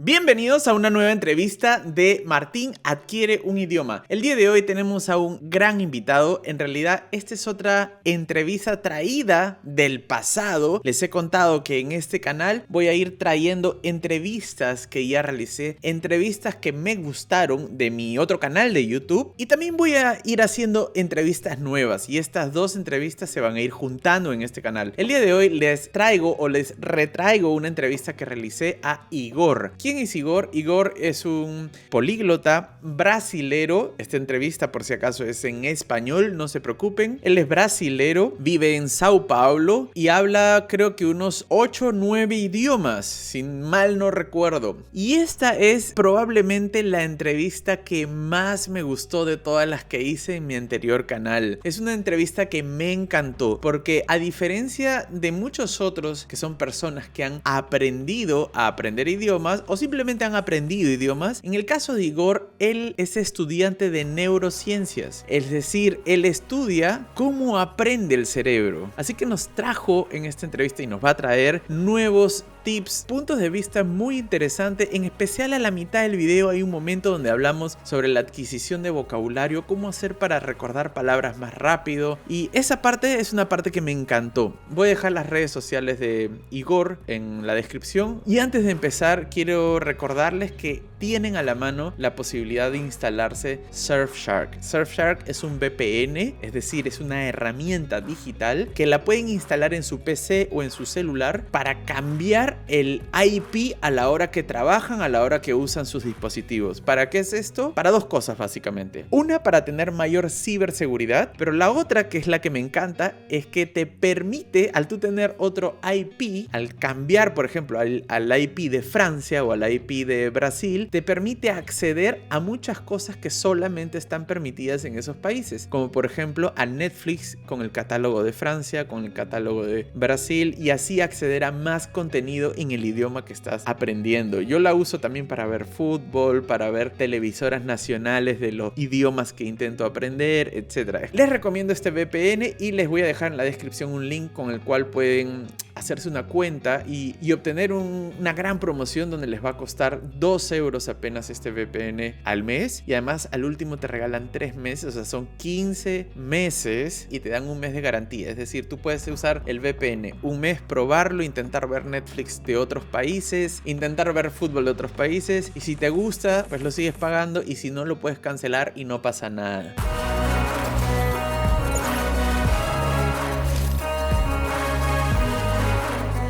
Bienvenidos a una nueva entrevista de Martín Adquiere un Idioma. El día de hoy tenemos a un gran invitado. En realidad, esta es otra entrevista traída del pasado. Les he contado que en este canal voy a ir trayendo entrevistas que ya realicé, entrevistas que me gustaron de mi otro canal de YouTube, y también voy a ir haciendo entrevistas nuevas, y estas dos entrevistas se van a ir juntando en este canal. El día de hoy les traigo o les retraigo una entrevista que realicé a Igor. ¿Quién es Igor? Igor es un políglota brasilero. Esta entrevista, por si acaso, es en español, no se preocupen. Él es brasilero, vive en Sao Paulo y habla, creo que unos 8 o 9 idiomas, si mal no recuerdo. Y esta es probablemente la entrevista que más me gustó de todas las que hice en mi anterior canal. Es una entrevista que me encantó porque, a diferencia de muchos otros que son personas que han aprendido a aprender idiomas o simplemente han aprendido idiomas, en el caso de Igor, él es estudiante de neurociencias, es decir, él estudia cómo aprende el cerebro. Así que nos trajo en esta entrevista y nos va a traer nuevos tips, puntos de vista muy interesantes. En especial a la mitad del video hay un momento donde hablamos sobre la adquisición de vocabulario, cómo hacer para recordar palabras más rápido, y esa parte es una parte que me encantó. Voy a dejar las redes sociales de Igor en la descripción, y antes de empezar quiero recordarles que tienen a la mano la posibilidad de instalarse Surfshark. Surfshark es un VPN, es decir, es una herramienta digital que la pueden instalar en su PC o en su celular para cambiar el IP a la hora que trabajan, a la hora que usan sus dispositivos. ¿Para qué es esto? Para dos cosas básicamente. Una, para tener mayor ciberseguridad, pero la otra, que es la que me encanta, es que te permite, al tú tener otro IP, al cambiar por ejemplo al IP de Francia o al IP de Brasil, te permite acceder a muchas cosas que solamente están permitidas en esos países, como por ejemplo a Netflix con el catálogo de Francia, con el catálogo de Brasil, y así acceder a más contenido en el idioma que estás aprendiendo. Yo la uso también para ver fútbol, para ver televisoras nacionales de los idiomas que intento aprender, etc. Les recomiendo este VPN y les voy a dejar en la descripción un link con el cual pueden hacerse una cuenta y obtener una gran promoción donde les va a costar 2 euros apenas este VPN al mes, y además al último te regalan 3 meses, o sea son 15 meses y te dan un mes de garantía. Es decir, tú puedes usar el VPN un mes, probarlo, intentar ver Netflix de otros países, intentar ver fútbol de otros países, y si te gusta pues lo sigues pagando, y si no lo puedes cancelar y no pasa nada.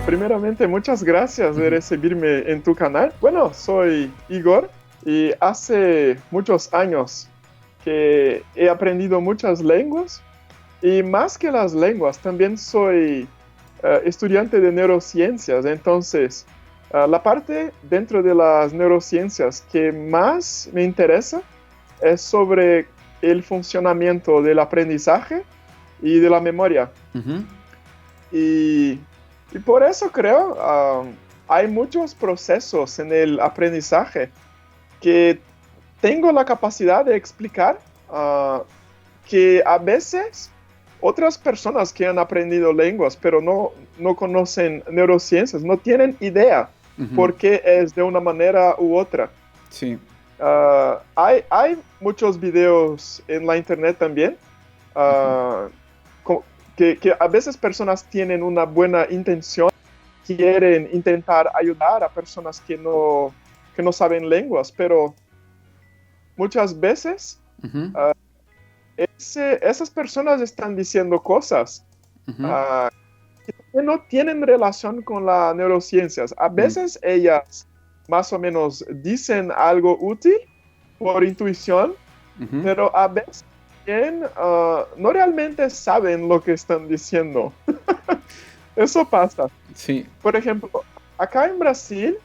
Primeramente, muchas gracias de recibirme en tu canal. Bueno, soy Igor y hace muchos años que he aprendido muchas lenguas, y más que las lenguas, también soy estudiante de neurociencias. Entonces, la parte dentro de las neurociencias que más me interesa es sobre el funcionamiento del aprendizaje y de la memoria. Y por eso creo hay muchos procesos en el aprendizaje que tengo la capacidad de explicar, que a veces otras personas que han aprendido lenguas pero no conocen neurociencias no tienen idea por qué es de una manera u otra. Sí. Hay muchos videos en la internet también, que a veces personas tienen una buena intención, quieren intentar ayudar a personas que no saben lenguas, pero muchas veces esas personas están diciendo cosas que no tienen relación con las neurociencias. A veces ellas más o menos dicen algo útil por intuición, pero a veces no realmente saben lo que están diciendo. Eso pasa. Sí. Por ejemplo, acá en Brasil,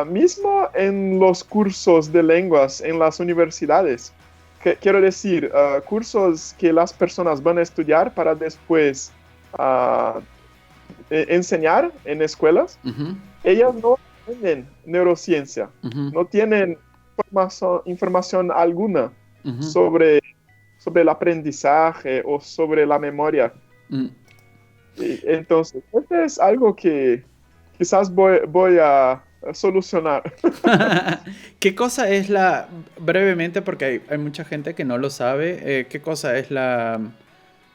mismo en los cursos de lenguas en las universidades, quiero decir, cursos que las personas van a estudiar para después enseñar en escuelas, ellas no tienen neurociencia, no tienen información alguna sobre el aprendizaje o sobre la memoria. Entonces, este es algo que quizás voy a solucionar. ¿Qué cosa es brevemente, porque hay mucha gente que no lo sabe, qué cosa es la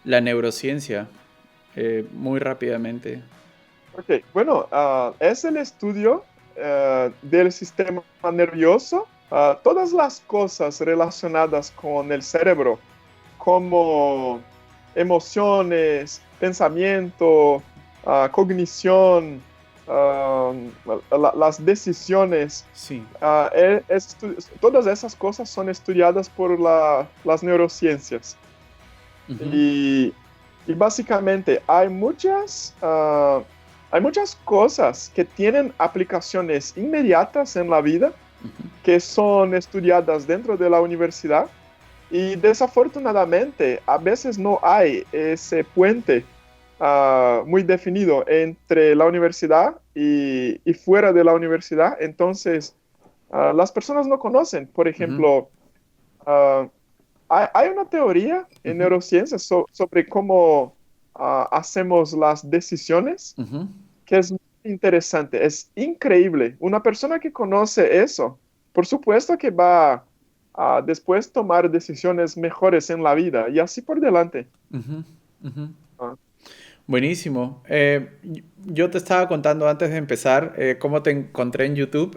neurociencia? Muy rápidamente. Ok, bueno, es el estudio del sistema nervioso, todas las cosas relacionadas con el cerebro, como emociones, pensamiento, cognición, ah, las decisiones. Sí. Todas esas cosas son estudiadas por las neurociencias. Ujú, Y básicamente hay muchas cosas que tienen aplicaciones inmediatas en la vida ujú, que son estudiadas dentro de la universidad y desafortunadamente a veces no hay ese puente muy definido entre la universidad y fuera de la universidad. Entonces, las personas no conocen, por ujú, ejemplo, ah, hay una teoría en ujú, neurociencias sobre cómo hacemos las decisiones ujú. que es muy interesante, es increíble. Una persona que conoce eso, por supuesto que va a después tomar decisiones mejores en la vida y así por delante. Ujú, ujú. Ah, Buenísimo. Yo te estaba contando antes de empezar cómo te encontré en YouTube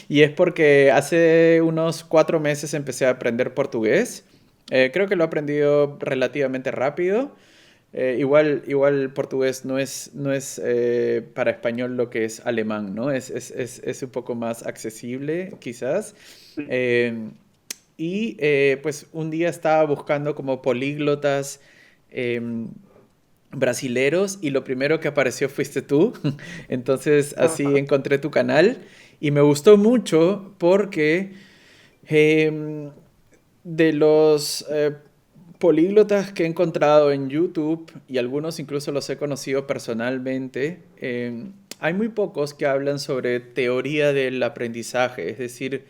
y es porque hace unos 4 meses empecé a aprender portugués. Creo que lo he aprendido relativamente rápido. Igual portugués no es para español lo que es alemán, ¿no? Es un poco más accesible, quizás. sí. Eh, pues un día estaba buscando como políglotas em, brasileros y lo primero que apareció fuiste tú. Entonces así Ajá. encontré tu canal y me gustó mucho porque em, de los políglotas que he encontrado en YouTube y algunos incluso los he conocido personalmente, hay muy pocos que hablan sobre teoría del aprendizaje, es decir,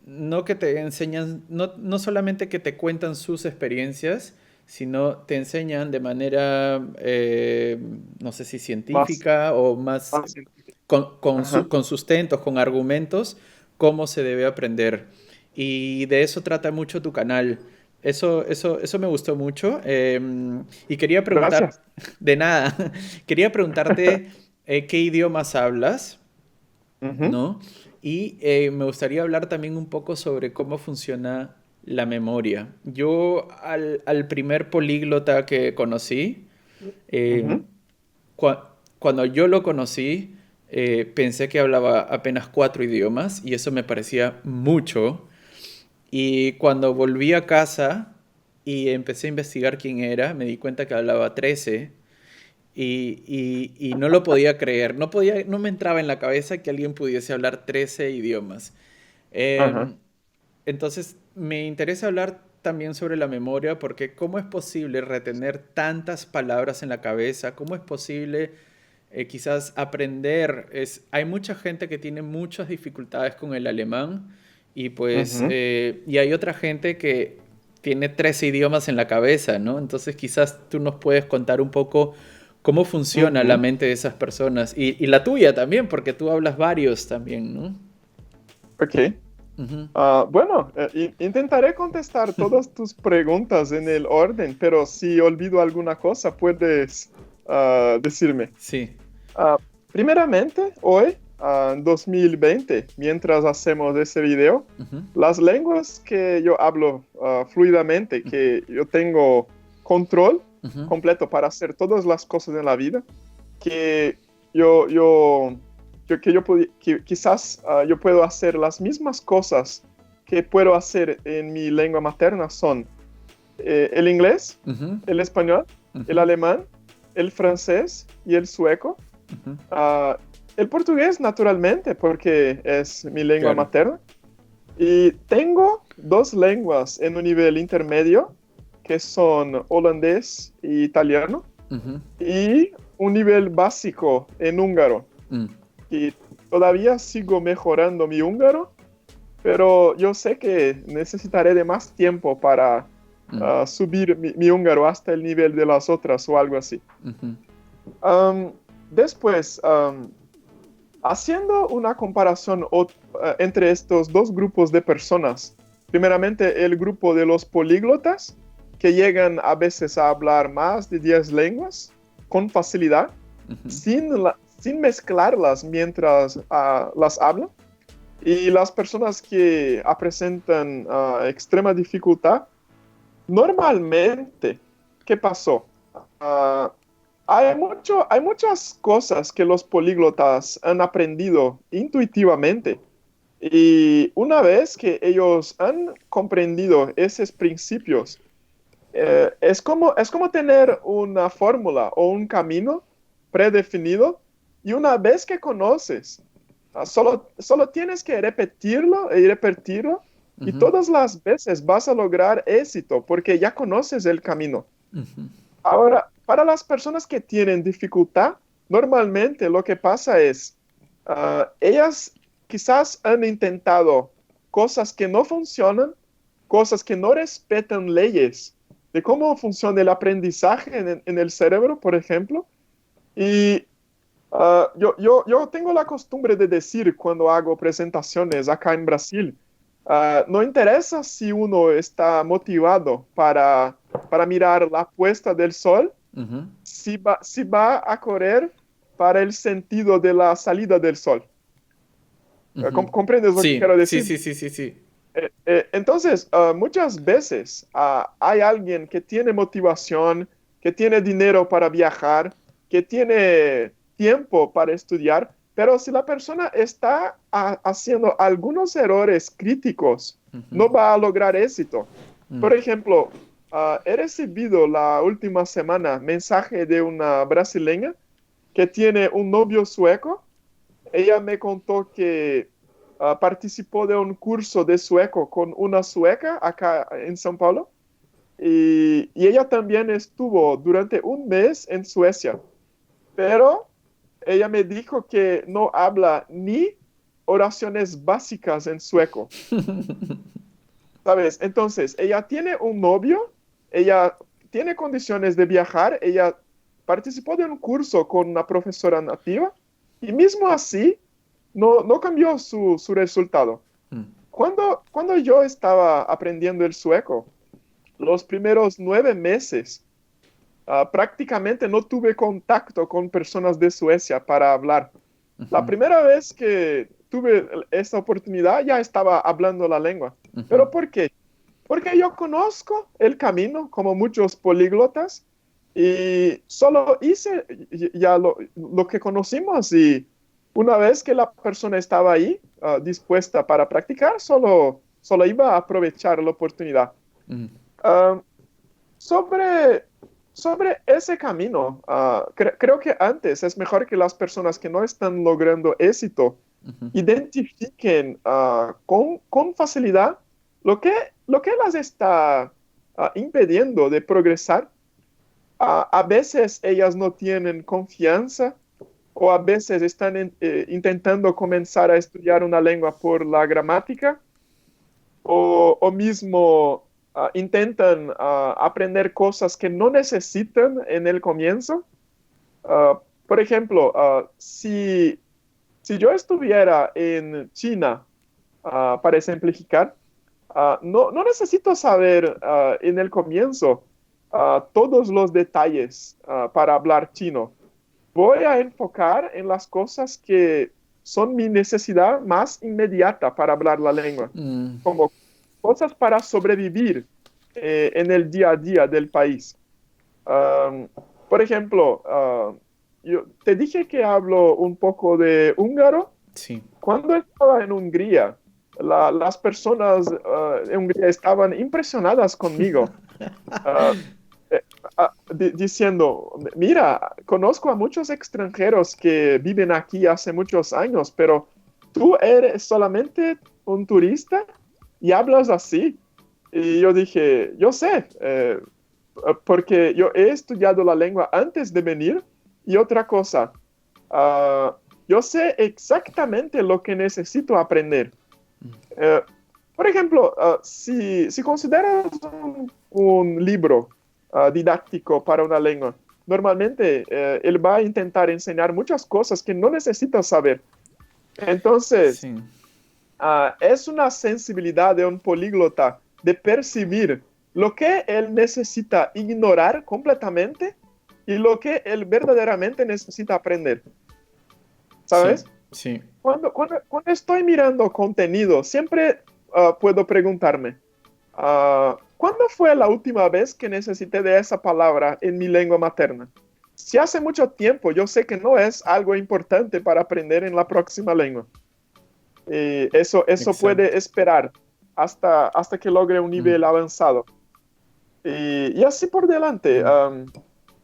no que te enseñan, no solamente que te cuentan sus experiencias, sino te enseñan de manera, no sé si Más, científica o más más. con Ajá. con sustentos, con argumentos, cómo se debe aprender. Y de eso trata mucho tu canal. Eso me gustó mucho. Y quería preguntar, Gracias. de nada, quería preguntarte qué idiomas hablas. Ujú, ¿No? Y me gustaría hablar también un poco sobre cómo funciona la memoria. Yo al primer políglota que conocí, eh, ujú, cuando yo lo conocí, pensé que hablaba apenas 4 idiomas y eso me parecía mucho. Y cuando volví a casa y empecé a investigar quién era, me di cuenta que hablaba 13 y no lo podía creer. No me entraba en la cabeza que alguien pudiese hablar 13 idiomas. ajá. Eh, entonces, me interesa hablar también sobre la memoria, porque ¿cómo es posible retener tantas palabras en la cabeza? ¿Cómo es posible quizás aprender? Hay mucha gente que tiene muchas dificultades con el alemán y pues Ujú, y hay otra gente que tiene 13 idiomas en la cabeza, ¿no? Entonces quizás tú nos puedes contar un poco cómo funciona la ujú. mente de esas personas y la tuya también, porque tú hablas varios también, ¿no? Ok. Ujú. Bueno, intentaré contestar todas tus preguntas en el orden, pero si olvido alguna cosa, puedes decirme. Sí. Ah, Primeramente, hoy, 2020, mientras hacemos ese video, Ujú, las lenguas que yo hablo fluidamente, que yo tengo control ujú, completo para hacer todas las cosas en la vida, que yo, yo, que quizás yo puedo hacer las mismas cosas que puedo hacer en mi lengua materna son el inglés, ujú, el español, el ujú, alemán, el francés y el sueco. ujú. Ah, el portugués, naturalmente, porque es mi lengua Claro. materna. Y tengo dos lenguas en un nivel intermedio, que son holandés e italiano, Ujú, y un nivel básico en húngaro. mm, Y todavía sigo mejorando mi húngaro, pero yo sé que necesitaré de más tiempo para mm, subir mi húngaro hasta el nivel de las otras o algo así. ujú, Am, Después, Haciendo una comparación entre estos dos grupos de personas, primeramente el grupo de los políglotas, que llegan a veces a hablar más de 10 lenguas con facilidad, sin mezclarlas mientras las hablan, y las personas que presentan extrema dificultad, normalmente, ¿qué pasó? Ah, hay muchas cosas que los políglotas han aprendido intuitivamente y una vez que ellos han comprendido esos principios, es como tener una fórmula o un camino predefinido y una vez que conoces, solo tienes que repetirlo y repetirlo y todas las veces vas a lograr éxito porque ya conoces el camino. Ahora, para las personas que tienen dificultad, normalmente lo que pasa es, ellas quizás han intentado cosas que no funcionan, cosas que no respetan leyes de cómo funciona el aprendizaje en el cerebro, por ejemplo. Y yo tengo la costumbre de decir cuando hago presentaciones acá en Brasil, no interesa si uno está motivado para mirar la puesta del sol, si va a correr para el sentido de la salida del sol. ¿Comprendes lo que Sí, quiero sí, decir? sí, sí, sí, sí. Entonces, muchas veces hay alguien que tiene motivación, que tiene dinero para viajar, que tiene tiempo para estudiar, pero si la persona está haciendo algunos errores críticos, no va a lograr éxito. Por ejemplo, he recibido la última semana mensaje de una brasileña que tiene un novio sueco. Ella me contó que participó de un curso de sueco con una sueca acá en São Paulo y ella también estuvo durante un mes en Suecia, pero ella me dijo que no habla ni oraciones básicas en sueco, ¿sabes? Entonces, ella tiene un novio, ella tiene condiciones de viajar, ella participó de un curso con una profesora nativa y mismo así no cambió su resultado. Cuando yo estaba aprendiendo el sueco, los primeros 9 meses, prácticamente no tuve contacto con personas de Suecia para hablar. La primera vez que tuve esta oportunidad ya estaba hablando la lengua. ¿Pero por qué? Porque yo conozco el camino, como muchos políglotas, y solo hice ya lo que conocimos y una vez que la persona estaba ahí, dispuesta para practicar, solo iba a aprovechar la oportunidad. Uh, sobre, sobre ese camino, creo que antes es mejor que las personas que no están logrando éxito identifiquen con facilidad lo que las está impidiendo de progresar. A veces ellas no tienen confianza o a veces están intentando comenzar a estudiar una lengua por la gramática o mismo intentan aprender cosas que no necesitan en el comienzo. Por ejemplo, si yo estuviera en China, para ejemplificar, no necesito saber en el comienzo todos los detalles para hablar chino. Voy a enfocar en las cosas que son mi necesidad más inmediata para hablar la lengua, como cosas para sobrevivir en el día a día del país. Por ejemplo, yo te dije que hablo un poco de húngaro. Sí. Cuando estaba en Hungría, las personas en Hungría estaban impresionadas conmigo, diciendo, mira, conozco a muchos extranjeros que viven aquí hace muchos años, pero tú eres solamente un turista y hablas así. Y yo dije, yo sé, porque yo he estudiado la lengua antes de venir. Y otra cosa, yo sé exactamente lo que necesito aprender. Por ejemplo, si consideras un libro didáctico para una lengua, normalmente él va a intentar enseñar muchas cosas que no necesitas saber. Entonces, Sí, es una sensibilidad de un políglota de percibir lo que él necesita ignorar completamente y lo que él verdaderamente necesita aprender, sí, ¿sabes? sí. Cuando estoy mirando contenido, siempre puedo preguntarme, ¿cuándo fue la última vez que necesité de esa palabra en mi lengua materna? Si hace mucho tiempo, yo sé que no es algo importante para aprender en la próxima lengua. Eso Exacto. puede esperar hasta que logre un Mm, nivel avanzado. Y así por delante. mm,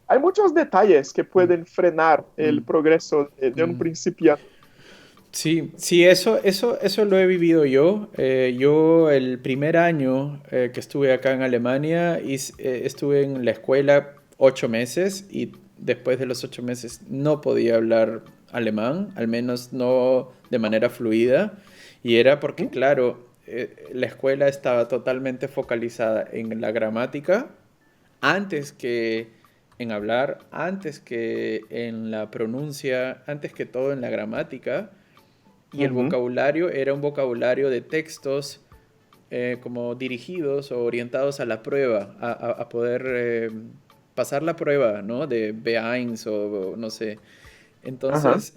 Hay muchos detalles que mm, pueden frenar el mm, progreso de un mm. principiante. Sí, sí, eso lo he vivido yo. Yo el primer año que estuve acá en Alemania estuve en la escuela 8 meses y después de los 8 meses no podía hablar alemán, al menos no de manera fluida. Y era porque, ¿Mm? claro, la escuela estaba totalmente focalizada en la gramática antes que en hablar, antes que en la pronuncia, antes que todo en la gramática. Y el Ujú. vocabulario era un vocabulario de textos como dirigidos o orientados a la prueba, a poder pasar la prueba, ¿no? De B1 o no sé. Ajá. Entonces,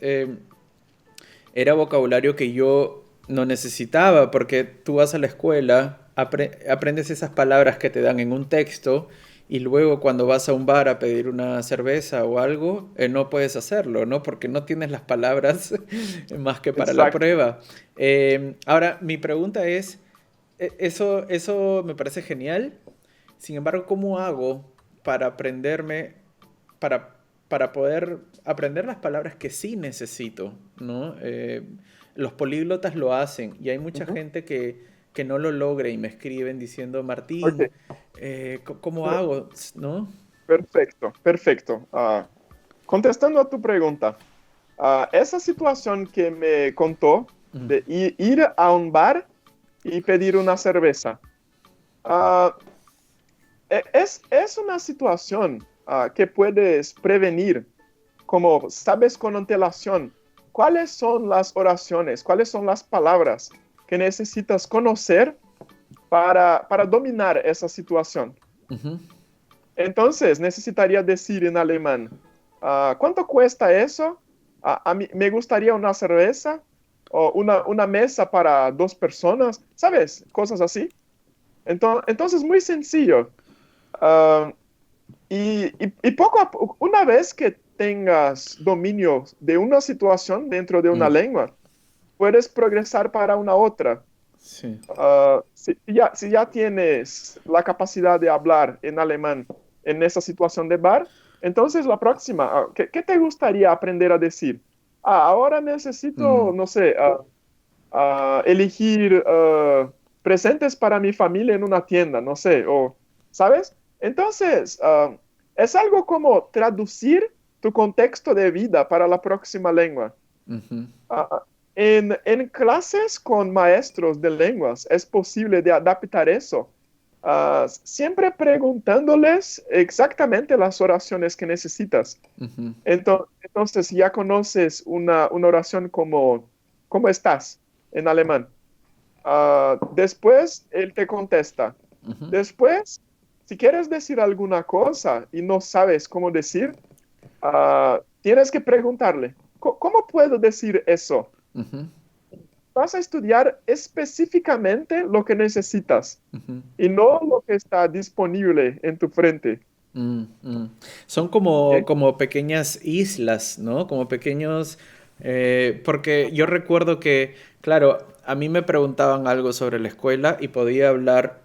era vocabulario que yo no necesitaba porque tú vas a la escuela, aprendes esas palabras que te dan en un texto y luego cuando vas a un bar a pedir una cerveza o algo, no puedes hacerlo, ¿no? Porque no tienes las palabras más que para la Exacto. prueba. Ahora, mi pregunta es, eso me parece genial. Sin embargo, ¿cómo hago para aprenderme, para, para poder aprender las palabras que sí necesito, ¿no? Los políglotas lo hacen y hay mucha Ujú. gente que no lo logra y me escriben diciendo, Ok. Martín, ¿cómo Per- hago? ¿No? Perfecto, perfecto. Contestando a tu pregunta, esa situación que me contó Mm, de ir a un bar y pedir una cerveza, ah, es una situación que puedes prevenir, como sabes con antelación, cuáles son las oraciones, cuáles son las palabras que necesitas conocer para dominar esa situación. ujú, Entonces, necesitaría decir en alemán, ¿cuánto cuesta eso? A mí me gustaría una cerveza o una mesa para dos personas, ¿sabes? Cosas así. Entonces, muy sencillo. Ah, y poco a poco, una vez que tengas dominio de una situación dentro de una mm, lengua, puedes progresar para una otra. sí. Si ya tienes la capacidad de hablar en alemán en esa situación de bar, entonces la próxima, ¿qué te gustaría aprender a decir? Ahora necesito, Mm, no sé, elegir presentes para mi familia en una tienda, no sé, o, ¿sabes? Entonces, es algo como traducir tu contexto de vida para la próxima lengua. ujú, Ah, en clases con maestros de lenguas es posible de adaptar eso, siempre preguntándoles exactamente las oraciones que necesitas. ujú, Entonces ya conoces una oración como ¿cómo estás? En alemán. Después él te contesta. ujú, Después, si quieres decir alguna cosa y no sabes cómo decir, tienes que preguntarle, ¿cómo puedo decir eso? ujú, Vas a estudiar específicamente lo que necesitas ujú. y no lo que está disponible en tu frente. Mm, mm. Son como, ¿Ok? como pequeñas islas, ¿no? Como pequeños... porque yo recuerdo que, claro, a mí me preguntaban algo sobre la escuela y podía hablar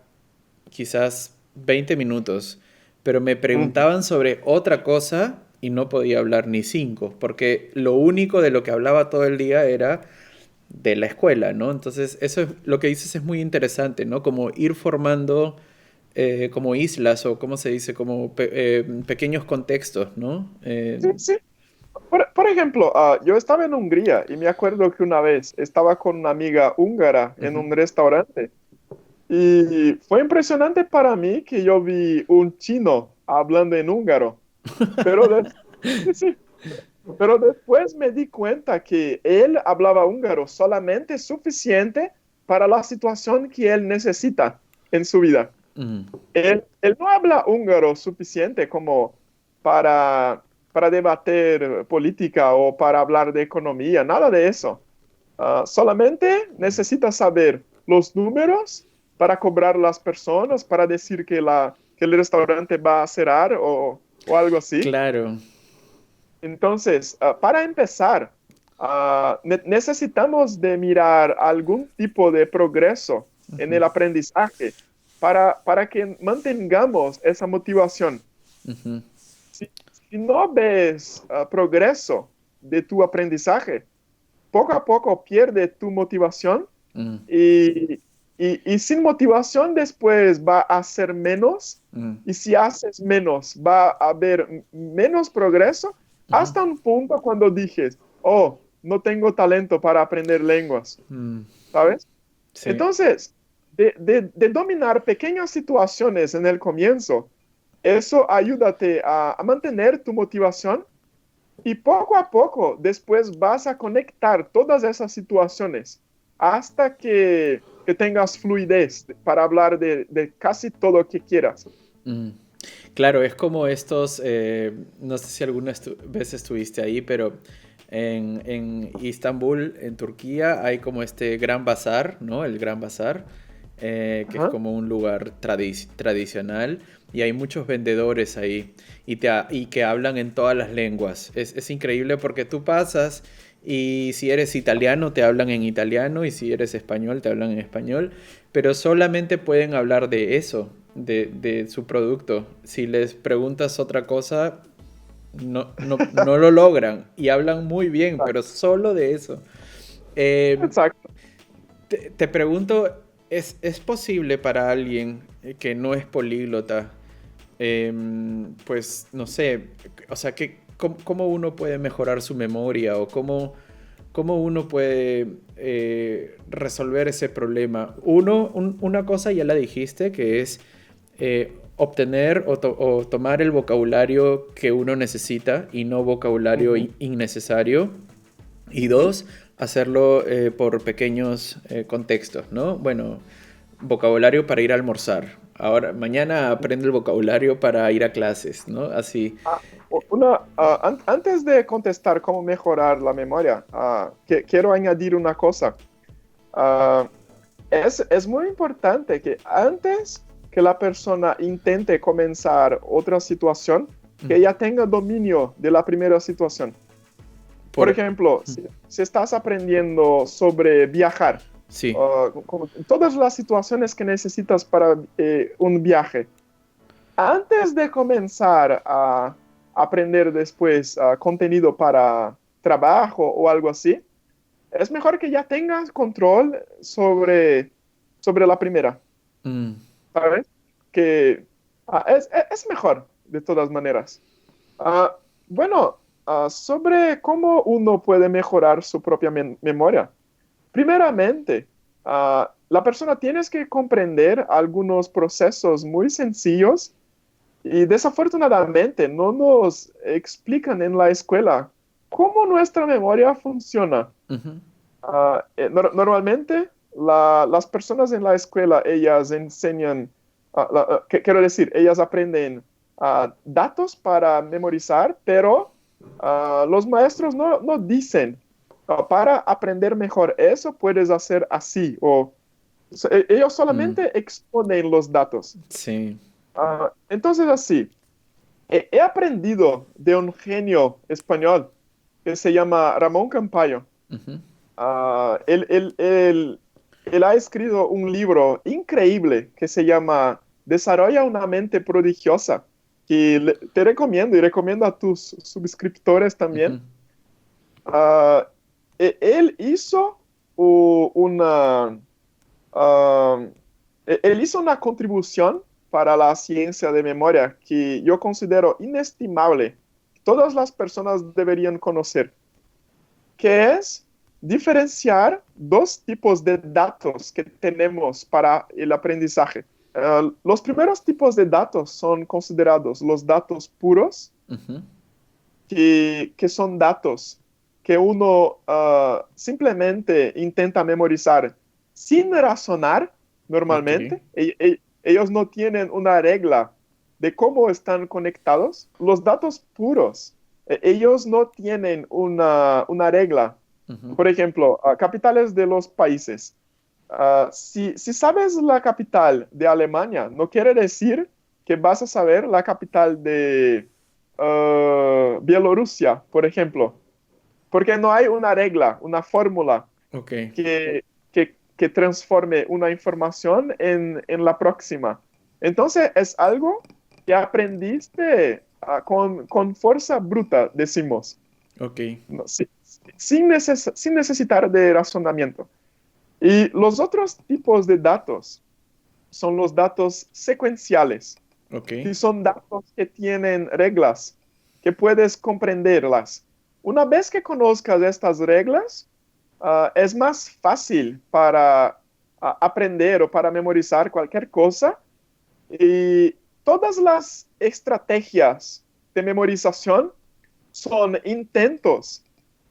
quizás 20 minutos, pero me Ujú. preguntaban sobre otra cosa y no podía hablar ni 5, porque lo único de lo que hablaba todo el día era de la escuela, ¿no? Entonces, eso es lo que dices es muy interesante, ¿no? Como ir formando como islas o, ¿cómo se dice? Como pequeños contextos, ¿no? Sí, sí. Por ejemplo, yo estaba en Hungría y me acuerdo que una vez estaba con una amiga húngara en Ujú. un restaurante y fue impresionante para mí que yo vi un chino hablando en húngaro, pero sí, sí. Pero después me di cuenta que él hablaba húngaro solamente suficiente para la situación que él necesita en su vida. Mm, Él no habla húngaro suficiente como para, para debater política o para hablar de economía, nada de eso. Solamente necesita saber los números para cobrar las personas, para decir que el restaurante va a cerrar o algo así. claro. Entonces, para empezar, necesitamos de mirar algún tipo de progreso en Ujú, el aprendizaje para que mantengamos esa motivación. ujú, Si no ves progreso de tu aprendizaje, poco a poco pierde tu motivación mm, y, y sin motivación después va a ser menos, mm, y si haces menos va a haber menos progreso ujú, hasta un punto cuando dices, oh, no tengo talento para aprender lenguas, mm, ¿sabes? sí. Entonces, de dominar pequeñas situaciones en el comienzo, eso ayúdate a mantener tu motivación y poco a poco después vas a conectar todas esas situaciones hasta que tengas fluidez para hablar de casi todo lo que quieras. Mm. Claro, es como estos, no sé si alguna vez estuviste ahí, pero en Istambul, en Turquía, hay como este Gran Bazar, ¿no? El Gran Bazar, que es Ajá, como un lugar tradicional y hay muchos vendedores ahí y que hablan en todas las lenguas. Es increíble porque tú pasas y si eres italiano te hablan en italiano y si eres español te hablan en español, pero solamente pueden hablar de eso, de su producto. Si les preguntas otra cosa, no lo logran y hablan muy bien, pero exacto, solo de eso. Eh, exacto. te pregunto, ¿es posible para alguien que no es políglota, pues no sé, o sea, cómo uno puede mejorar su memoria o cómo uno puede resolver ese problema? Una cosa ya la dijiste, que es obtener o tomar el vocabulario que uno necesita y no vocabulario Ujú, innecesario. Y ujú. dos, hacerlo por pequeños contextos, ¿no? Bueno, vocabulario para ir a almorzar. Ahora, mañana aprende el vocabulario para ir a clases, ¿no? Así. Antes de contestar cómo mejorar la memoria, quiero añadir una cosa. Ah, es muy importante que antes que la persona intente comenzar otra situación, Mm, que ella tenga dominio de la primera situación. Por Por, ejemplo, si estás aprendiendo sobre viajar, sí. como todas las situaciones que necesitas para un viaje, antes de comenzar a aprender después contenido para trabajo o algo así, es mejor que ya tengas control sobre la primera, Mm, ¿sabes? Que es mejor de todas maneras. Ah, bueno, sobre cómo uno puede mejorar su propia memoria. Primeramente, la persona tiene que comprender algunos procesos muy sencillos y desafortunadamente no nos explican en la escuela cómo nuestra memoria funciona. ujú, Normalmente las personas en la escuela, ellas enseñan, quiero decir, ellas aprenden datos para memorizar, pero los maestros no dicen, para aprender mejor eso puedes hacer así, ellos mm, solamente exponen los datos. sí. Entonces así, he aprendido de un genio español que se llama Ramón Campayo. Ujú, Él ha escrito un libro increíble que se llama Desarrolla una mente prodigiosa, que te recomiendo y recomiendo a tus suscriptores también. ujú, Ah, él hizo una, ah, él hizo una contribución para la ciencia de memoria que yo considero inestimable. Todas las personas deberían conocer, que es diferenciar dos tipos de datos que tenemos para el aprendizaje. Los primeros tipos de datos son considerados los datos puros, ujú, que son datos que uno simplemente intenta memorizar sin razonar Ok. normalmente. Ellos no tienen una regla de cómo están conectados. Los datos puros, ellos no tienen una regla. Ujú. Por ejemplo, capitales de los países. Si sabes la capital de Alemania, no quiere decir que vas a saber la capital de Bielorrusia, por ejemplo, porque no hay una regla, una fórmula Ok. que transforme una información en la próxima. Entonces es algo que aprendiste con fuerza bruta, decimos, Ok. ¿no? Sin necesitar de razonamiento. Y los otros tipos de datos son los datos secuenciales, Ok. que son datos que tienen reglas, que puedes comprenderlas. Una vez que conozcas estas reglas, es más fácil para aprender o para memorizar cualquier cosa. Y todas las estrategias de memorización son intentos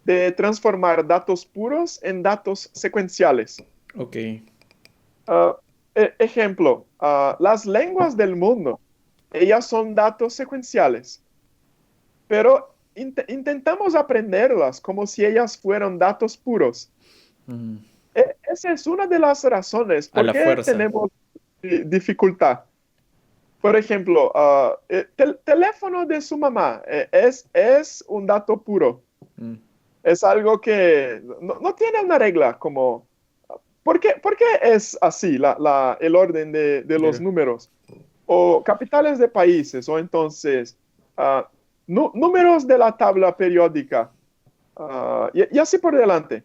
de transformar datos puros en datos secuenciales. Ok. Uh, Ejemplo, las lenguas del mundo, ellas son datos secuenciales, pero intentamos aprenderlas como si ellas fueran datos puros. Mm. Esa es una de las razones A por la qué fuerza. tenemos dificultad. Por ejemplo, teléfono de su mamá es un dato puro. Mm. Es algo que no tiene una regla como... por qué es así el orden de los Claro. números? O capitales de países, o entonces ah, números de la tabla periódica, y así por delante.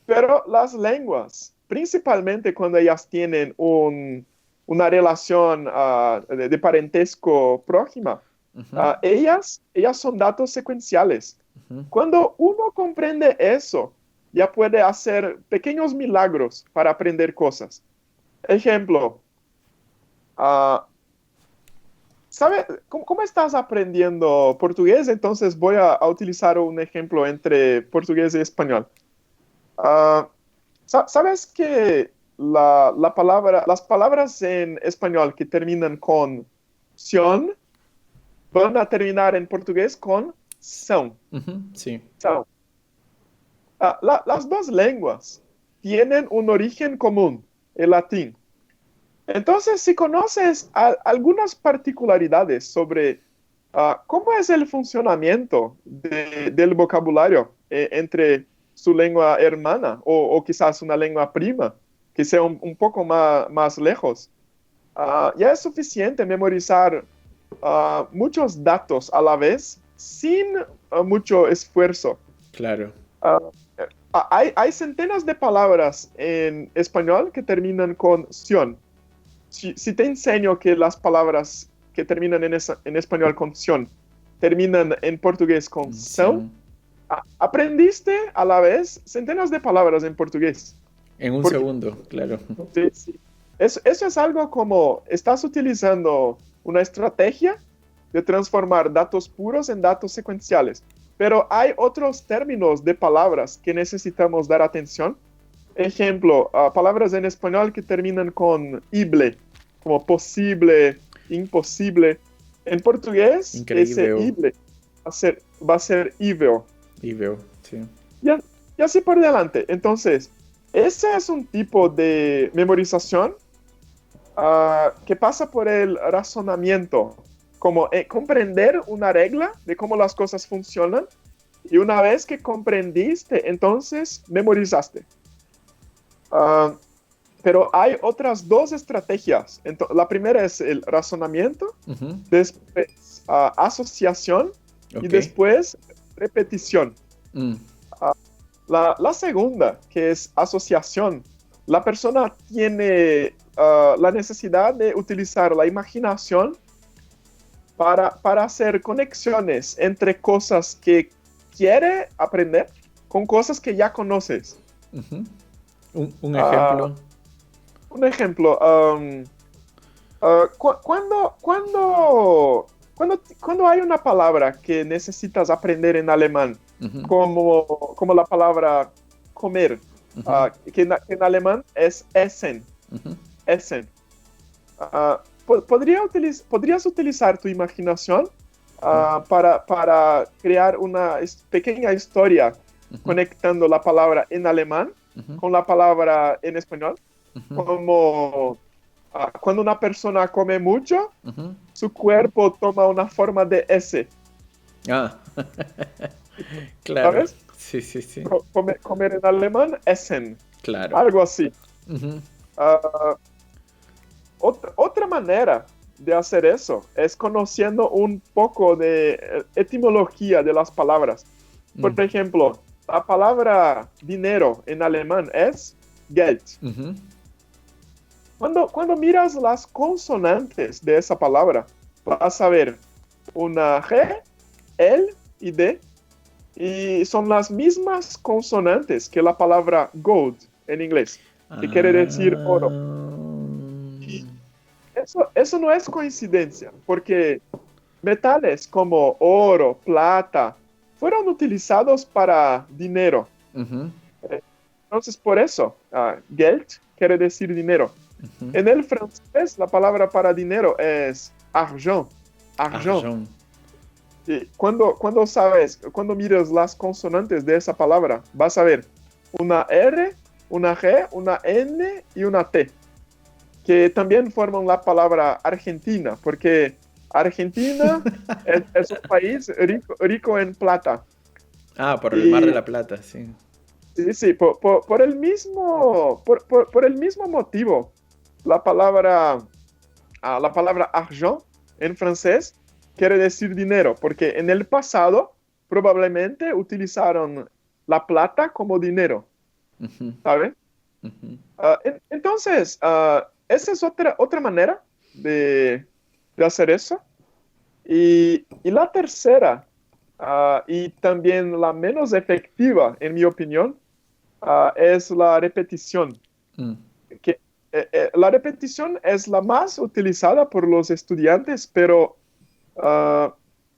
Pero las lenguas, principalmente cuando ellas tienen una relación de parentesco próxima, Ujú. ellas son datos secuenciales. Ujú. Cuando uno comprende eso, ya puede hacer pequeños milagros para aprender cosas. Ejemplo, ah, ¿sabe cómo estás aprendiendo portugués? Entonces voy a utilizar un ejemplo entre portugués y español. Ah, ¿Sabes que las palabras en español que terminan con ción van a terminar en portugués con são? Ujú. Sí. São. Las dos lenguas tienen un origen común, el latín. Entonces, si conoces algunas particularidades sobre cómo es el funcionamiento del vocabulario entre su lengua hermana o quizás una lengua prima, que sea un poco más lejos, ya es suficiente memorizar muchos datos a la vez sin mucho esfuerzo. Claro. Ah, hay centenas de palabras en español que terminan con ción. Si te enseño que las palabras que terminan en español con ción terminan en portugués con são, Condición. aprendiste a la vez centenas de palabras en portugués. En un Porque segundo, claro. sí, sí. Eso es algo como estás utilizando una estrategia de transformar datos puros en datos secuenciales. Pero hay otros términos de palabras que necesitamos dar atención. Ejemplo, palabras en español que terminan con ible, como posible, imposible. En portugués, ese Increíble. ible va a ser ivel. Y veo, sí. Ya, y así por delante. Entonces, ese es un tipo de memorización que pasa por el razonamiento, como comprender una regla de cómo las cosas funcionan, y una vez que comprendiste, entonces memorizaste. Ah, pero hay otras dos estrategias. La primera es el razonamiento, Ujú. después asociación y Ok. después repetición. Mm. La segunda, que es asociación, la persona tiene la necesidad de utilizar la imaginación para hacer conexiones entre cosas que quiere aprender con cosas que ya conoces. Ujú. Un Ah, ejemplo. un ejemplo, cuando cuando hay una palabra que necesitas aprender en alemán, como la palabra comer, que en alemán es essen, essen. ¿Podrías utilizar tu imaginación para crear una pequeña historia conectando la palabra en alemán con la palabra en español? Como cuando una persona come mucho, su cuerpo toma una forma de S. Ah, claro. ¿Sabes? Sí, sí, sí. Comer en alemán, essen. Claro. Algo así. Otra manera de hacer eso es conociendo un poco de etimología de las palabras. Por ejemplo, la palabra dinero en alemán es Geld. Cuando miras las consonantes de esa palabra, vas a ver una G, L y D, y son las mismas consonantes que la palabra gold en inglés, que quiere decir oro. Y eso no es coincidencia, porque metales como oro, plata, fueron utilizados para dinero. Entonces, por eso, Geld quiere decir dinero. En el francés, la palabra para dinero es argent. Argent. Y cuando miras las consonantes de esa palabra, vas a ver una R, una G, una N y una T, que también forman la palabra Argentina, porque Argentina es un país rico en plata. Por el Mar de la Plata, sí. Sí, por el mismo motivo, la palabra argent en francés quiere decir dinero, porque en el pasado probablemente utilizaron la plata como dinero, ¿sabes? Entonces, esa es otra manera de hacer eso. Y la tercera, y también la menos efectiva, en mi opinión, es la repetición. La repetición es la más utilizada por los estudiantes, pero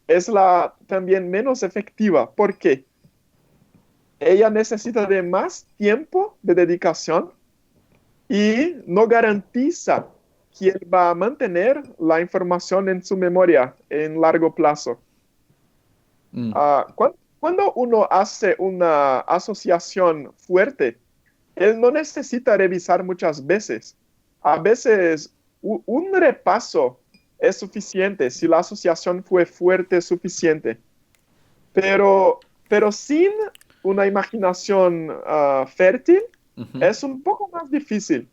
es la también menos efectiva. ¿Por qué? Ella necesita de más tiempo de dedicación y no garantiza que él va a mantener la información en su memoria en largo plazo. Cuando uno hace una asociación fuerte, él no necesita revisar muchas veces. A veces un repaso es suficiente si la asociación fue fuerte suficiente. Pero sin una imaginación fértil, es un poco más difícil.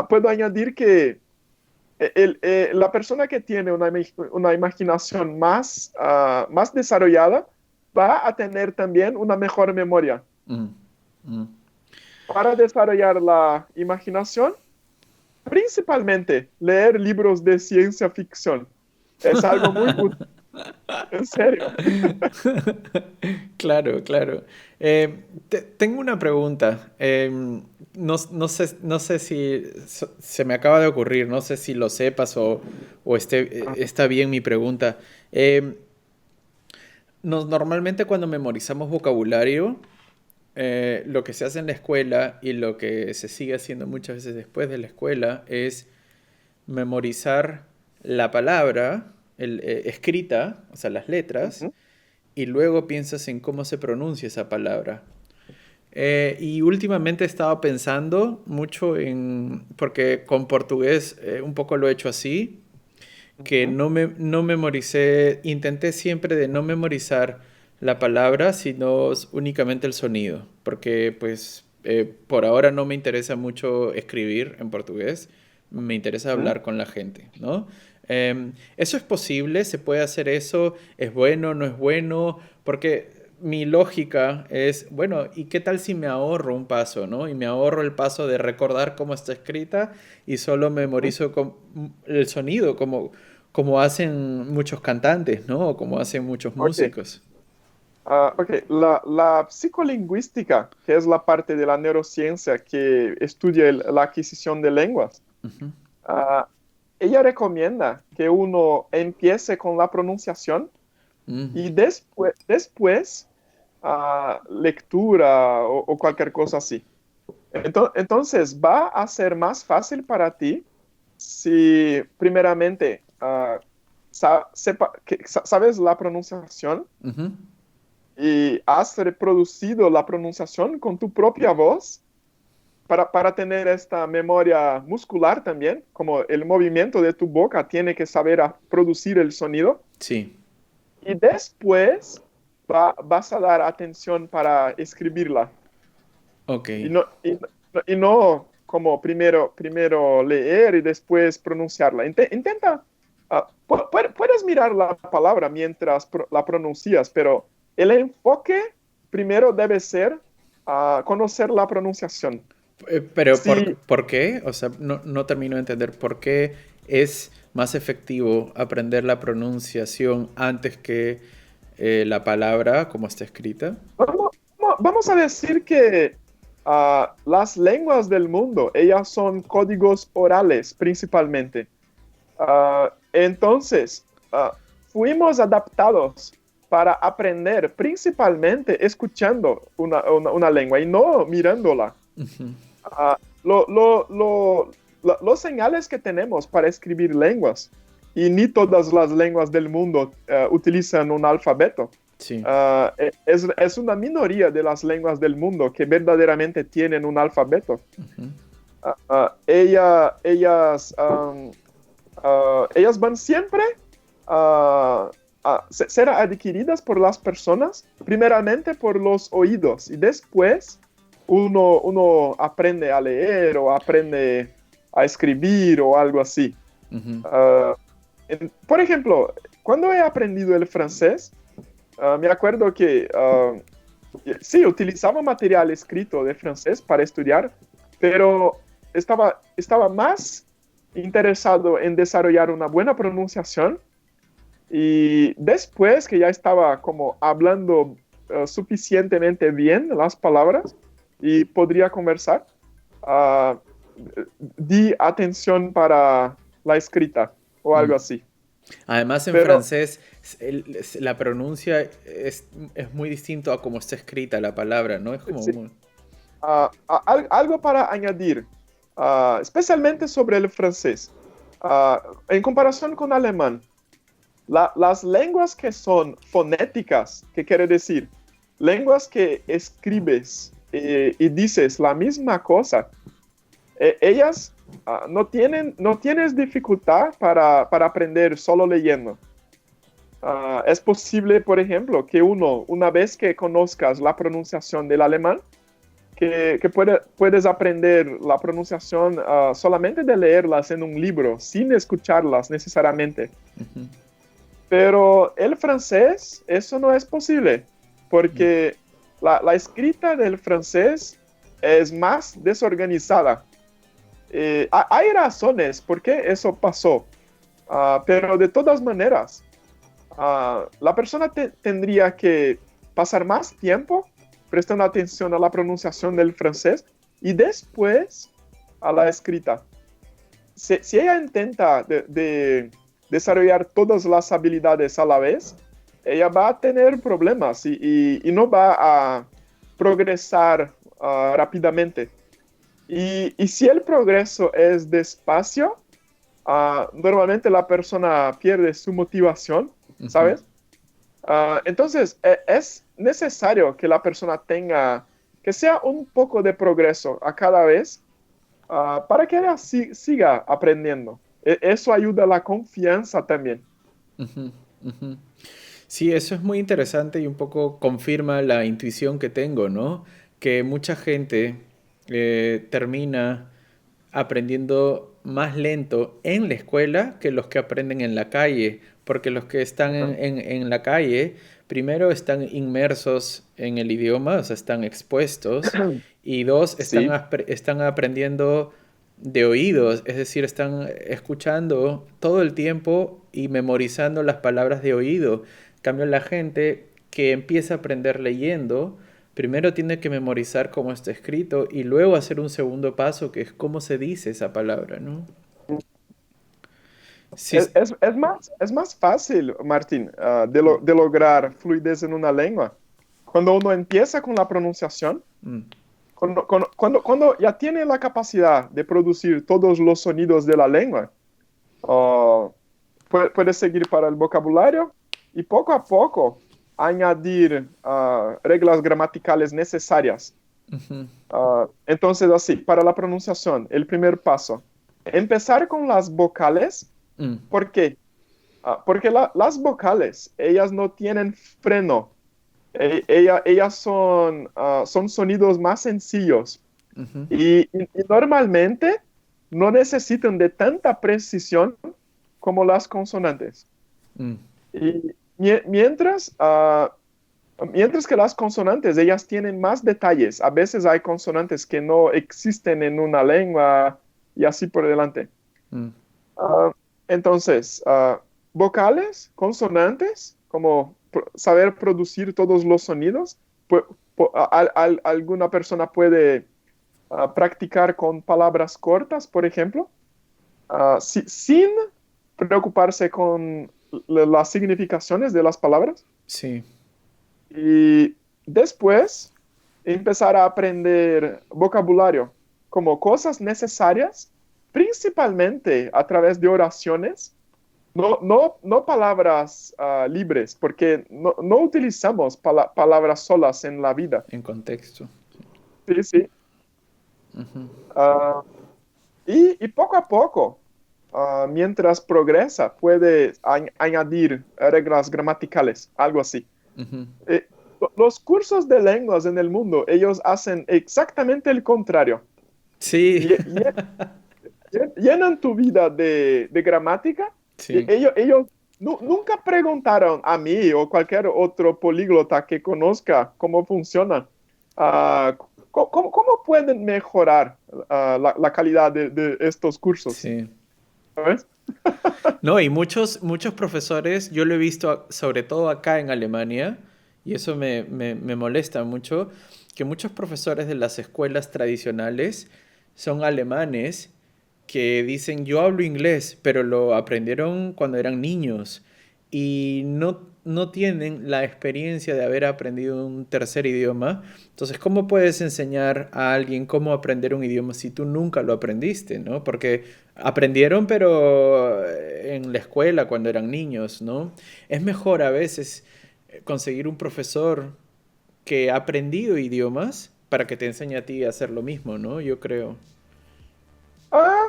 Puedo añadir que la persona que tiene una imaginación más desarrollada va a tener también una mejor memoria. Para desarrollar la imaginación, principalmente leer libros de ciencia ficción. Es algo muy útil. En serio. Claro, claro. Tengo una pregunta. No sé si se me acaba de ocurrir, no sé si lo sepas o está bien mi pregunta. Normalmente cuando memorizamos vocabulario, lo que se hace en la escuela y lo que se sigue haciendo muchas veces después de la escuela es memorizar la palabra escrita, o sea, las letras, y luego piensas en cómo se pronuncia esa palabra. Y últimamente he estado pensando mucho porque con portugués un poco lo he hecho así, que no memoricé, intenté siempre de no memorizar la palabra, sino únicamente el sonido, porque pues por ahora no me interesa mucho escribir en portugués, me interesa hablar con la gente, ¿no? ¿Eso es posible? ¿Se puede hacer eso? ¿Es bueno? ¿No es bueno? Porque mi lógica es, bueno, ¿y qué tal si me ahorro un paso, ¿no? Y me ahorro el paso de recordar cómo está escrita y solo memorizo el sonido, como hacen muchos cantantes, ¿no? O como hacen muchos músicos. La psicolingüística, que es la parte de la neurociencia que estudia la adquisición de lenguas, ella recomienda que uno empiece con la pronunciación Mm, y después lectura o cualquier cosa así. Entonces, va a ser más fácil para ti si primeramente sabes la pronunciación ujú. y has reproducido la pronunciación con tu propia voz para tener esta memoria muscular también, como el movimiento de tu boca tiene que saber producir el sonido. Sí, Y después vas a dar atención para escribirla. ok. Y no como primero leer y después pronunciarla. Intenta, puedes mirar la palabra mientras la pronuncias, pero el enfoque primero debe ser conocer la pronunciación. Pero Sí, por qué? O sea, no termino de entender por qué es más efectivo aprender la pronunciación antes que la palabra como está escrita. vamos a decir que las lenguas del mundo, ellas son códigos orales principalmente. Entonces, fuimos adaptados para aprender principalmente escuchando una lengua y no mirándola. Ujú, Ah, los señales que tenemos para escribir lenguas, y ni todas las lenguas del mundo utilizan un alfabeto. sí. Es una minoría de las lenguas del mundo que verdaderamente tienen un alfabeto. Ujú, Ellas van siempre a ser adquiridas por las personas, primeramente por los oídos, y después uno aprende a leer o aprende a escribir o algo así. ujú, Ah, por ejemplo, cuando he aprendido el francés, me acuerdo que sí, utilizaba material escrito de francés para estudiar, pero estaba más interesado en desarrollar una buena pronunciación y después que ya estaba como hablando suficientemente bien las palabras y podría conversar, uh, di atención para la escrita o mm. algo así. Además, en Pero francés, la pronuncia es muy distinto a cómo está escrita la palabra, ¿no? Es como sí, muy... algo para añadir, especialmente sobre el francés. En comparación con alemán, las lenguas que son fonéticas, que quiere decir lenguas que escribes y dices la misma cosa, ellas no tienes dificultad para aprender solo leyendo. Es posible, por ejemplo, que una vez que conozcas la pronunciación del alemán, que puedes aprender la pronunciación solamente de leerlas en un libro, sin escucharlas necesariamente. Ujú, Pero el francés, eso no es posible, ujú, porque la escrita del francés es más desorganizada. Hay razones por qué eso pasó, pero de todas maneras, la persona tendría que pasar más tiempo prestando atención a la pronunciación del francés y después a la escrita. Si ella intenta de desarrollar todas las habilidades a la vez, ella va a tener problemas y no va a progresar rápidamente. Y si el progreso es despacio, normalmente la persona pierde su motivación, ujú. ¿sabes? Entonces, es necesario que la persona tenga, que sea un poco de progreso a cada vez para que ella siga aprendiendo. Eso ayuda a la confianza también. Ujú, ujú. Sí, eso es muy interesante y un poco confirma la intuición que tengo, ¿no? Que mucha gente termina aprendiendo más lento en la escuela que los que aprenden en la calle, porque los que están Ajá. en la calle, primero están inmersos en el idioma, o sea, están expuestos, y dos, Sí, están aprendiendo de oídos, es decir, están escuchando todo el tiempo y memorizando las palabras de oído. En cambio, la gente que empieza a aprender leyendo, primero tiene que memorizar cómo está escrito y luego hacer un segundo paso que es cómo se dice esa palabra, ¿no? Sí, Es más fácil, Martín, de lograr fluidez en una lengua cuando uno empieza con la pronunciación, mm, cuando ya tiene la capacidad de producir todos los sonidos de la lengua. Puede seguir para el vocabulario y poco a poco añadir reglas gramaticales necesarias. ujú, Entonces, así, para la pronunciación, el primer paso, empezar con las vocales. mm, ¿Por qué? Porque las vocales, ellas no tienen freno. Ellas son sonidos más sencillos ujú, y normalmente no necesitan de tanta precisión como las consonantes. mm, Y mientras que las consonantes, ellas tienen más detalles. A veces hay consonantes que no existen en una lengua y así por delante. mm, Ah, entonces, vocales, consonantes, como saber producir todos los sonidos. Alguna persona puede practicar con palabras cortas, por ejemplo, sin preocuparse con las significaciones de las palabras. sí, Y después empezar a aprender vocabulario como cosas necesarias, principalmente a través de oraciones, no palabras libres, porque no utilizamos palabras solas en la vida. en contexto. Sí, sí. Ujú, Ah, y poco a poco, mientras progresa, puede añadir reglas gramaticales, algo así. ujú. Eh, los cursos de lenguas en el mundo, ellos hacen exactamente el contrario. Sí, Lle- lle- Llenan tu vida de gramática y sí. ellos nunca preguntaron a mí o cualquier otro políglota que conozca cómo funciona. ah, ¿Cómo pueden mejorar la calidad de estos cursos? Sí. ¿Sabes? No, y muchos profesores, yo lo he visto sobre todo acá en Alemania, y eso me molesta mucho, que muchos profesores de las escuelas tradicionales son alemanes que dicen yo hablo inglés, pero lo aprendieron cuando eran niños y no tienen la experiencia de haber aprendido un tercer idioma. Entonces, ¿cómo puedes enseñar a alguien cómo aprender un idioma si tú nunca lo aprendiste, ¿no? Porque aprendieron, pero en la escuela cuando eran niños, ¿no? Es mejor a veces conseguir un profesor que ha aprendido idiomas para que te enseñe a ti a hacer lo mismo, ¿no? Yo creo. Ah,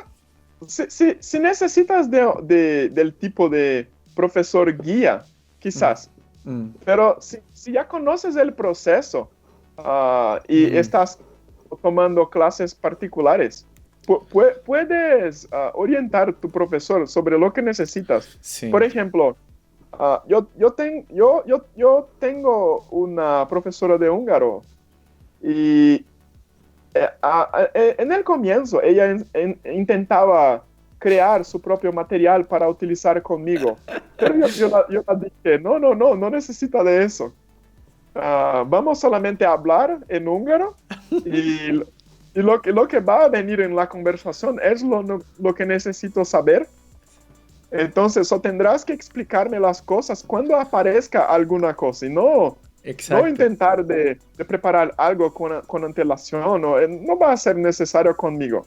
si necesitas del tipo de profesor guía, Mm, quizás. mm, Pero si ya conoces el proceso y mm, estás tomando clases particulares, puedes orientar a tu profesor sobre lo que necesitas. sí. Por ejemplo, yo tengo una profesora de húngaro y en el comienzo ella intentaba crear su propio material para utilizar conmigo, pero yo la dije, no necesita de eso. Vamos solamente a hablar en húngaro y, lo que va a venir en la conversación es lo que necesito saber. Entonces, o tendrás que explicarme las cosas cuando aparezca alguna cosa y no Exacto. intentar de preparar algo con antelación, no va a ser necesario conmigo.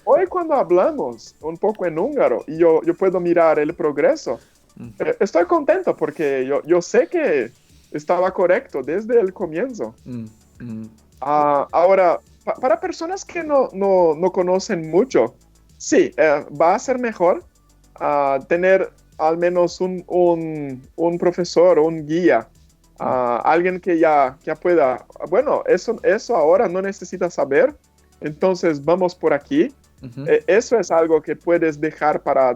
Hoy cuando hablamos un poco en húngaro y yo puedo mirar el progreso, Mm, estoy contento porque yo sé que estaba correcto desde el comienzo. mm, mm, Ahora, para personas que no conocen mucho, sí, va a ser mejor tener al menos un profesor o un guía, mm, alguien que ya pueda, bueno, eso ahora no necesitas saber, entonces vamos por aquí. ujú, Eso es algo que puedes dejar para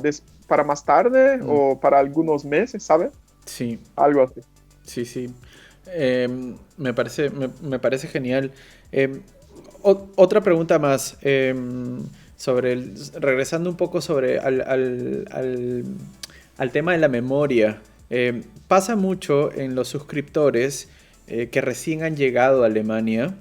más tarde mm. o para algunos meses, ¿sabes? Sí, Algo así. sí, sí. Me parece genial. Otra pregunta más. Regresando un poco sobre al tema de la memoria. Pasa mucho en los suscriptores que recién han llegado a Alemania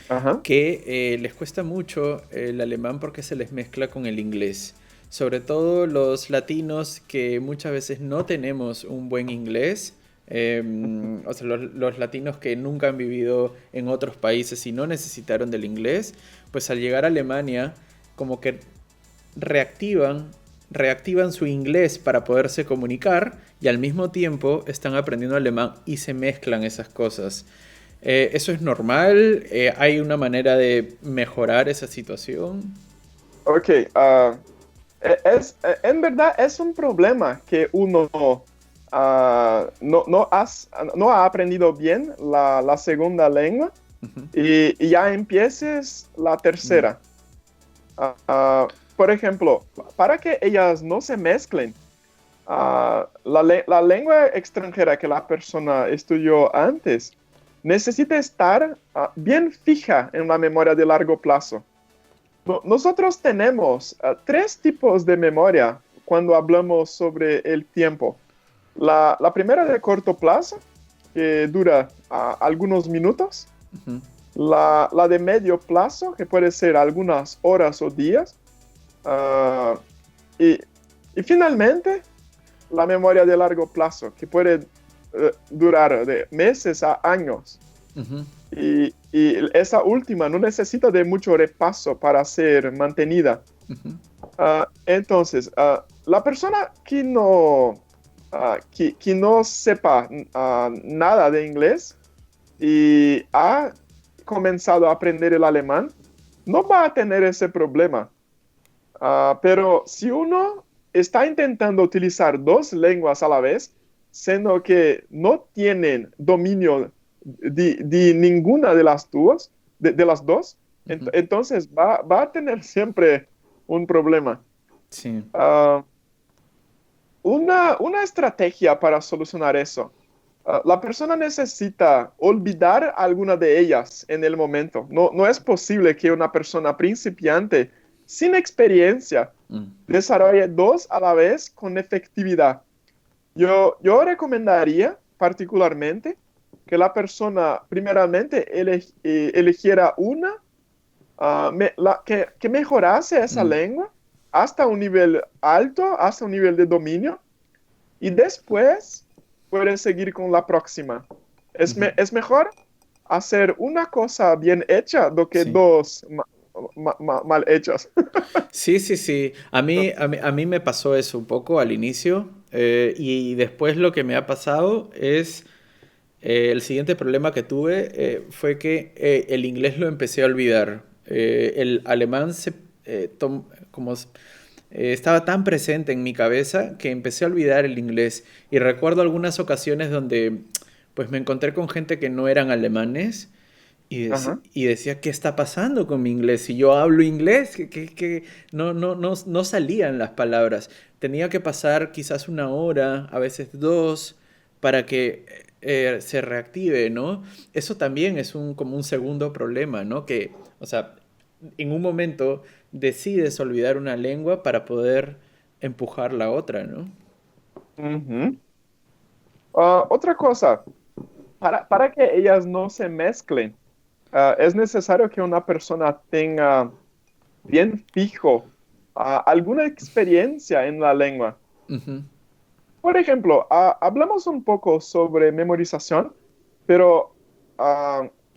Ajá. que les cuesta mucho el alemán porque se les mezcla con el inglés. Sobre todo los latinos que muchas veces no tenemos un buen inglés, o sea, los latinos que nunca han vivido en otros países y no necesitaron del inglés, pues al llegar a Alemania como que reactivan, reactivan su inglés para poderse comunicar y al mismo tiempo están aprendiendo alemán y se mezclan esas cosas. ¿Eso es normal? ¿Hay una manera de mejorar esa situación? Ok, en verdad es un problema que uno no ha aprendido bien la segunda lengua Ujú. y ya empieces la Mm. tercera. Por ejemplo, para que ellas no se mezclen, la lengua extranjera que la persona estudió antes necesita estar bien fija en la memoria de largo plazo. Nosotros tenemos tres tipos de memoria cuando hablamos sobre el tiempo. La primera de corto plazo, que dura algunos minutos. Ujú. La de medio plazo, que puede ser algunas horas o días. Ah, y, y finalmente, la memoria de largo plazo, que puede durar de meses a años. Ujú. Y esa última no necesita de mucho repaso para ser mantenida. Ujú. Entonces, la persona que no sepa nada de inglés y ha comenzado a aprender el alemán, no va a tener ese problema. Pero si uno está intentando utilizar dos lenguas a la vez, siendo que no tienen dominio de ninguna de las dos, de las dos, Ujú. entonces va a tener siempre un problema. Sí. Ah, una estrategia para solucionar eso. La persona necesita olvidar alguna de ellas en el momento. No es posible que una persona principiante sin experiencia Mm. desarrolle dos a la vez con efectividad. Yo recomendaría particularmente que la persona primeramente eligiera una, que mejorase esa Mm. lengua hasta un nivel alto, hasta un nivel de dominio, y después pueden seguir con la próxima. Ujú. Es mejor hacer una cosa bien hecha do que Sí. dos mal hechas. Sí, sí, sí. A mí me pasó eso un poco al inicio, y después lo que me ha pasado es el siguiente problema que tuve, fue que el inglés lo empecé a olvidar. El alemán estaba tan presente en mi cabeza que empecé a olvidar el inglés. Y recuerdo algunas ocasiones donde pues me encontré con gente que no eran alemanes Ajá. y decía, ¿qué está pasando con mi inglés? Si yo hablo inglés, que no salían las palabras. Tenía que pasar quizás una hora, a veces dos, para que se reactive, ¿no? Eso también es como un segundo problema, ¿no? Que, o sea, en un momento decides olvidar una lengua para poder empujar la otra, ¿no? Ujú. Otra cosa, para que ellas no se mezclen, es necesario que una persona tenga bien fijo alguna experiencia en la lengua. Ujú. Por ejemplo, hablamos un poco sobre memorización, pero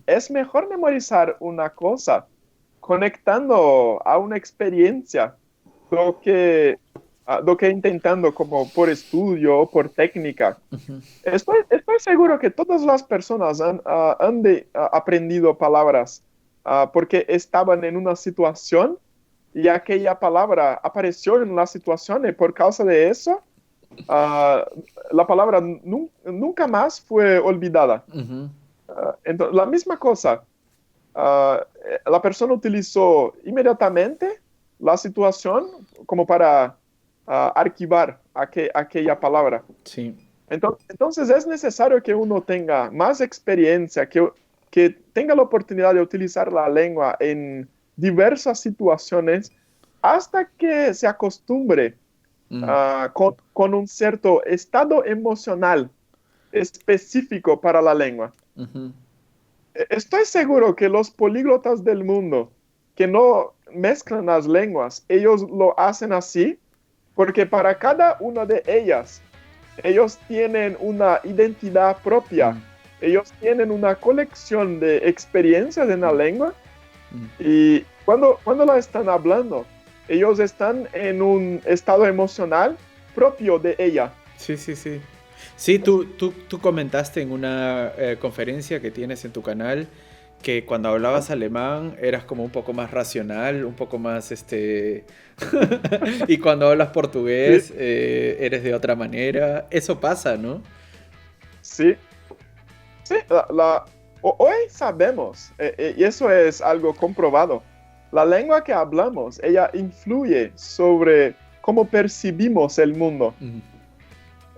es mejor memorizar una cosa conectando a una experiencia do que, do que intentando como por estudio o por técnica. Ujú. Estoy seguro que todas las personas han aprendido palabras porque estaban en una situación y aquella palabra apareció en la situación y por causa de eso ah, la palabra nunca más fue olvidada. Ujú. Entonces, la misma cosa, la persona utilizó inmediatamente la situación como para archivar aquella palabra. Sí. Entonces es necesario que uno tenga más experiencia, que tenga la oportunidad de utilizar la lengua en diversas situaciones hasta que se acostumbre Mm. con un cierto estado emocional específico para la lengua. Ujú. Estoy seguro que los políglotas del mundo que no mezclan las lenguas, ellos lo hacen así porque para cada una de ellas, ellos tienen una identidad propia. Mm, Ellos tienen una colección de experiencias en la lengua mm. y cuando la están hablando, ellos están en un estado emocional propio de ella. Sí, sí, sí. Sí, tú comentaste en una conferencia que tienes en tu canal que cuando hablabas alemán eras como un poco más racional, un poco más y cuando hablas Sí, portugués eres de otra manera. Eso pasa, ¿no? sí, sí. Hoy sabemos, y eso es algo comprobado, la lengua que hablamos, ella influye sobre cómo percibimos el mundo. Mm.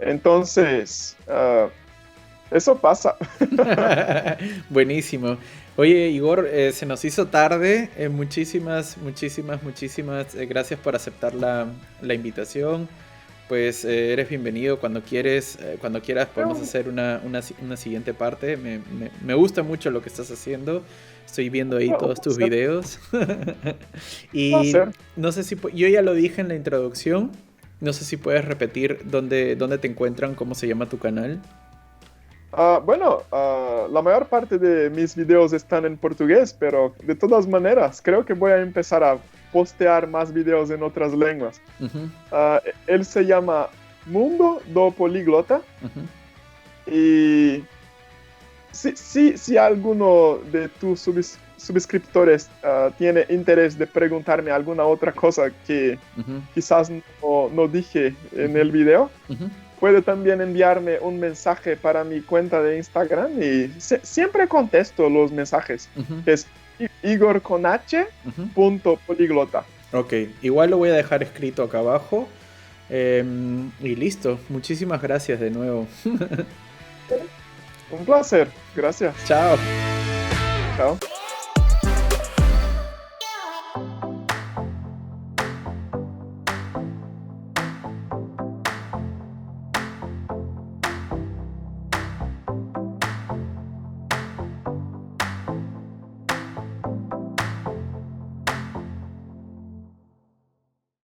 Entonces, eso pasa. Buenísimo. Oye, Igor, se nos hizo tarde. Muchísimas gracias por aceptar la invitación. Pues eres bienvenido cuando quieras podemos hacer una siguiente parte. Me gusta mucho lo que estás haciendo. Estoy viendo ahí Un todos tus placer, videos. un Y placer. no sé si yo ya lo dije en la introducción. No sé si puedes repetir dónde te encuentran, cómo se llama tu canal. Bueno, la mayor parte de mis videos están en portugués, pero de todas maneras, creo que voy a empezar a postear más videos en otras lenguas. Ujú, Él se llama Mundo do Poliglota ujú, y si alguno de tus suscriptores tiene interés de preguntarme alguna otra cosa que ujú, quizás no dije en ujú, el video, ujú. puede también enviarme un mensaje para mi cuenta de Instagram y siempre contesto los mensajes, Ujú, que es ujú. igorconache.poliglota. Ok, igual lo voy a dejar escrito acá abajo. Y listo, muchísimas gracias de nuevo. Un placer, gracias. Chao. Chao.